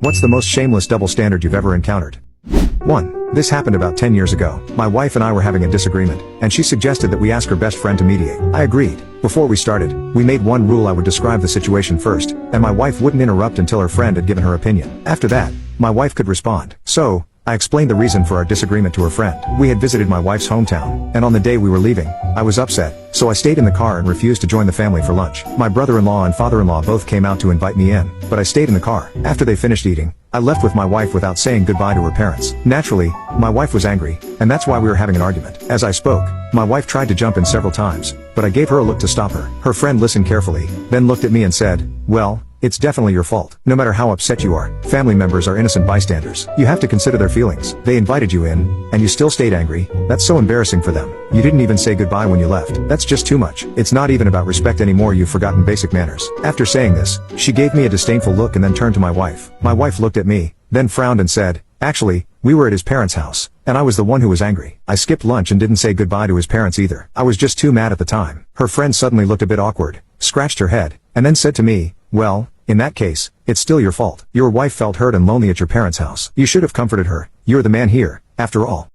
What's the most shameless double standard you've ever encountered? 1. This happened about 10 years ago. My wife and I were having a disagreement, and she suggested that we ask her best friend to mediate. I agreed. Before we started, we made one rule: I would describe the situation first, and my wife wouldn't interrupt until her friend had given her opinion. After that, my wife could respond. So, I explained the reason for our disagreement to her friend. We had visited my wife's hometown, and on the day we were leaving, I was upset, so I stayed in the car and refused to join the family for lunch. My brother-in-law and father-in-law both came out to invite me in, but I stayed in the car. After they finished eating, I left with my wife without saying goodbye to her parents. Naturally, my wife was angry, and that's why we were having an argument. As I spoke, my wife tried to jump in several times, but I gave her a look to stop her. Her friend listened carefully, then looked at me and said, "Well, it's definitely your fault. No matter how upset you are, family members are innocent bystanders. You have to consider their feelings. They invited you in, and you still stayed angry. That's so embarrassing for them. You didn't even say goodbye when you left. That's just too much. It's not even about respect anymore. You've forgotten basic manners." After saying this, she gave me a disdainful look and then turned to my wife. My wife looked at me, then frowned and said, "Actually, we were at his parents' house, and I was the one who was angry. I skipped lunch and didn't say goodbye to his parents either. I was just too mad at the time." Her friend suddenly looked a bit awkward, scratched her head, and then said to me, "Well, in that case, it's still your fault. Your wife felt hurt and lonely at your parents' house. You should have comforted her. You're the man here, after all."